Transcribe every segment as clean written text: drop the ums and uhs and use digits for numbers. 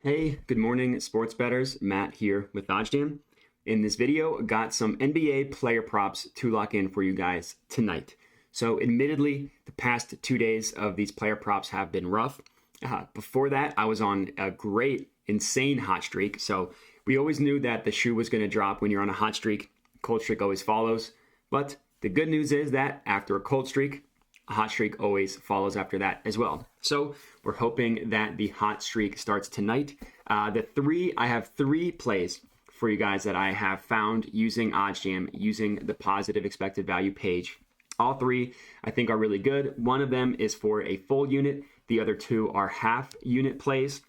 Hey, good morning, sports bettors. Matt here with OddsJam. In this video, got some NBA player props to lock in for you guys tonight. So admittedly, the past 2 days of these player props have been rough. Before that, I was on a great, insane hot streak. So we always knew that the shoe was going to drop when you're on a hot streak. Cold streak always follows. But the good news is that after a cold streak, a hot streak always follows after that as well. So we're hoping that the hot streak starts tonight. I have three plays for you guys that I have found using OddsJam, using the positive expected value page. All three I think are really good. One of them is for a full unit. The other two are half unit plays.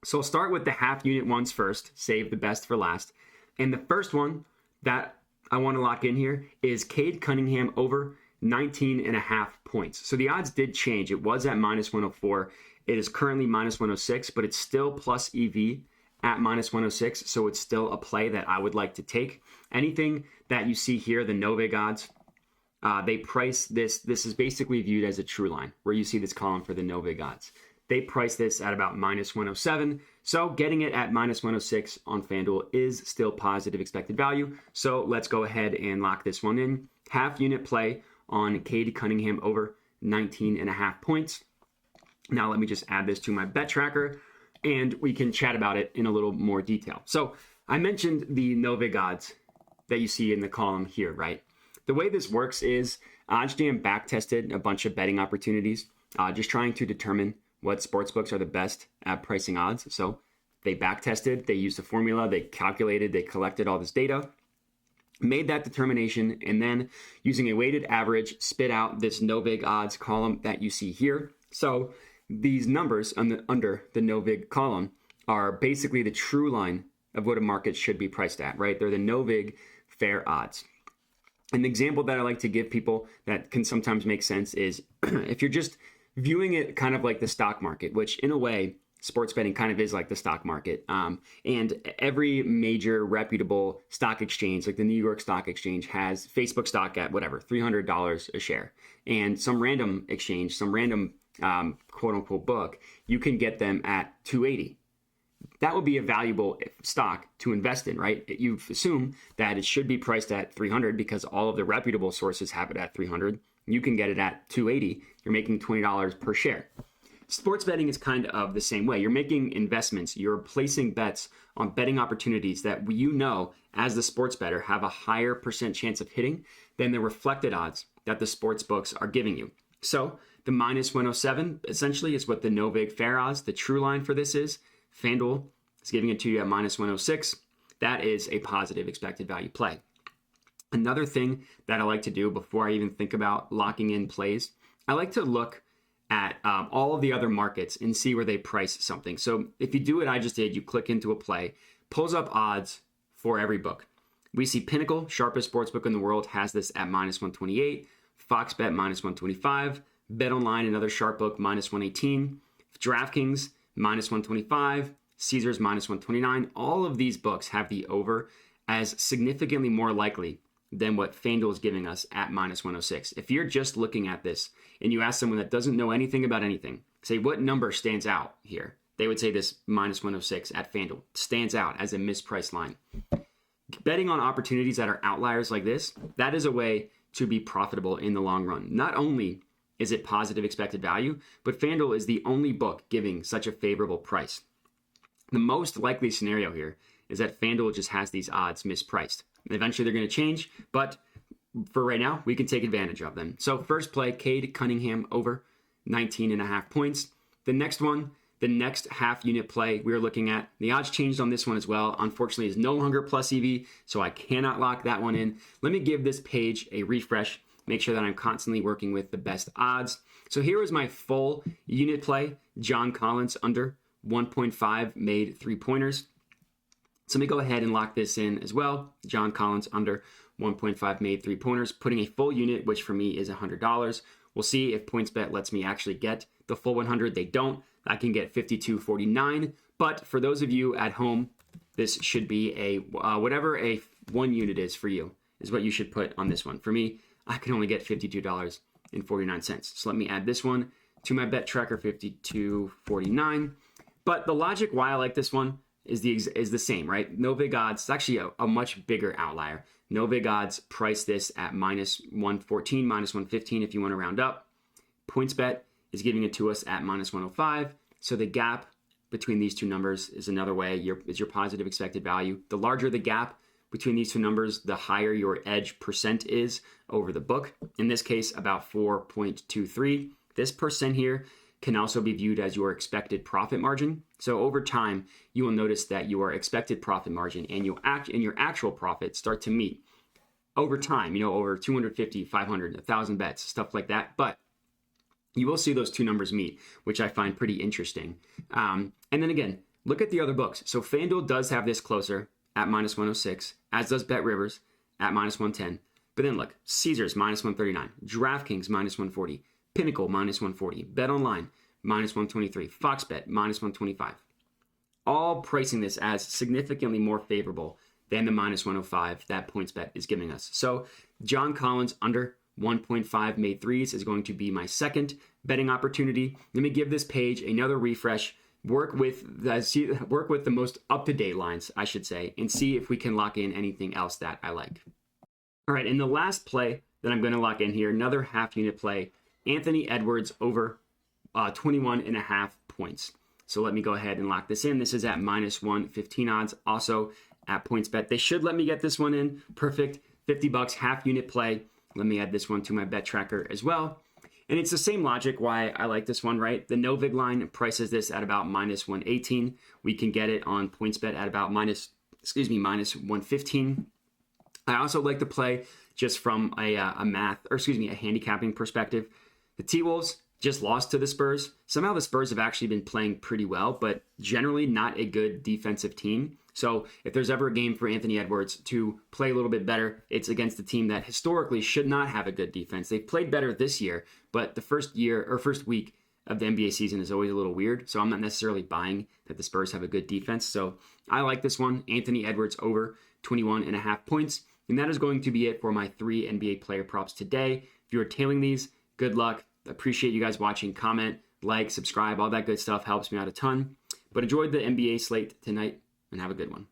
So I'll start with the half unit ones first, save the best for last. And the first one that I want to lock in here is Cunningham over 19.5 points. So the odds did change. It was at minus 104. It is currently minus 106, but it's still plus EV at minus 106. So it's still a play that I would like to take. Anything that you see here, the Novig odds, they price this. This is basically viewed as a true line where you see this column for the Novig odds. They price this at about minus 107. So getting it at minus 106 on FanDuel is still positive expected value. So let's go ahead and lock this one in. Half unit play on Cunningham over 19.5 points. Now let me just add this to my bet tracker and we can chat about it in a little more detail. So I mentioned the Novig odds that you see in the column here, right? The way this works is OddsJam backtested a bunch of betting opportunities, just trying to determine what sportsbooks are the best at pricing odds. So they backtested, they used a formula, they calculated, they collected all this data, made that determination, and then using a weighted average, spit out this Novig odds column that you see here. So these numbers under the Novig column are basically the true line of what a market should be priced at, right? They're the Novig fair odds. An example that I like to give people that can sometimes make sense is if you're just viewing it kind of like the stock market, which in a way, sports betting kind of is like the stock market. And every major reputable stock exchange, like the New York Stock Exchange, has Facebook stock at whatever, $300 a share. And some random exchange, some random quote unquote book, you can get them at $280. That would be a valuable stock to invest in, right? You assume that it should be priced at $300 because all of the reputable sources have it at $300. You can get it at $280. You're making $20 per share. Sports betting is kind of the same way. You're making investments. You're placing bets on betting opportunities that you know, as the sports bettor, have a higher percent chance of hitting than the reflected odds that the sports books are giving you. So the minus 107 essentially is what the Novig fair odds, the true line for this is. FanDuel is giving it to you at minus 106. That is a positive expected value play. Another thing that I like to do before I even think about locking in plays, I like to look at all of the other markets and see where they price something. So if you do what I just did, you click into a play, pulls up odds for every book. We see Pinnacle, sharpest sportsbook in the world, has this at minus 128, Fox Bet minus 125, Bet Online, another sharp book, minus 118, DraftKings minus 125, Caesars minus 129. All of these books have the over as significantly more likely than what FanDuel is giving us at minus 106. If you're just looking at this and you ask someone that doesn't know anything about anything, say what number stands out here, they would say this minus 106 at FanDuel stands out as a mispriced line. Betting on opportunities that are outliers like this, that is a way to be profitable in the long run. Not only is it positive expected value, but FanDuel is the only book giving such a favorable price. The most likely scenario here is that FanDuel just has these odds mispriced. Eventually they're going to change, but for right now, we can take advantage of them. So first play, Cunningham over 19.5 points. The next one, the next half unit play we're looking at, the odds changed on this one as well. Unfortunately, it's no longer plus EV, so I cannot lock that one in. Let me give this page a refresh, make sure that I'm constantly working with the best odds. So here is my full unit play. John Collins under 1.5 made 3-pointers. So let me go ahead and lock this in as well. John Collins under 1.5 made 3-pointers, putting a full unit, which for me is $100. We'll see if PointsBet lets me actually get the full 100. They don't. I can get $52.49. But for those of you at home, this should be a whatever a one unit is for you is what you should put on this one. For me, I can only get $52.49. So let me add this one to my bet tracker, $52.49. But the logic why I like this one is the same, right? No vig odds. It's actually a much bigger outlier. No vig odds price this at minus 114, minus 115 if you want to round up. PointsBet is giving it to us at minus 105. So the gap between these two numbers is another way is your positive expected value. The larger the gap between these two numbers, the higher your edge percent is over the book. In this case, about 4.23. This percent here can also be viewed as your expected profit margin. So over time, you will notice that your expected profit margin and your actual profit start to meet over time, over 250, 500, 1,000 bets, stuff like that. But you will see those two numbers meet, which I find pretty interesting. And then again, look at the other books. So FanDuel does have this closer at minus 106, as does BetRivers at minus 110. But then look, Caesars minus 139, DraftKings minus 140, Pinnacle minus 140, BetOnline minus 123, FoxBet minus 125. All pricing this as significantly more favorable than the minus 105 that PointsBet is giving us. So John Collins under 1.5 made threes is going to be my second betting opportunity. Let me give this page another refresh. Work with the most up-to-date lines, I should say, and see if we can lock in anything else that I like. All right, in the last play that I'm going to lock in here, another half-unit play, Anthony Edwards over 21.5 points. So let me go ahead and lock this in. This is at minus 115 odds, also at PointsBet. They should let me get this one in. Perfect, $50, half-unit play. Let me add this one to my bet tracker as well. And it's the same logic why I like this one, right? The no vig line prices this at about minus 118. We can get it on PointsBet at about minus 115. I also like to play just from a handicapping perspective. The T-Wolves just lost to the Spurs. Somehow the Spurs have actually been playing pretty well, but generally not a good defensive team. So if there's ever a game for Anthony Edwards to play a little bit better, it's against a team that historically should not have a good defense. They've played better this year, but the first week of the NBA season is always a little weird. So I'm not necessarily buying that the Spurs have a good defense. So I like this one, Anthony Edwards over 21.5 points. And that is going to be it for my 3 NBA player props today. If you are tailing these, good luck. Appreciate you guys watching. Comment, like, subscribe, all that good stuff helps me out a ton. But enjoy the NBA slate tonight and have a good one.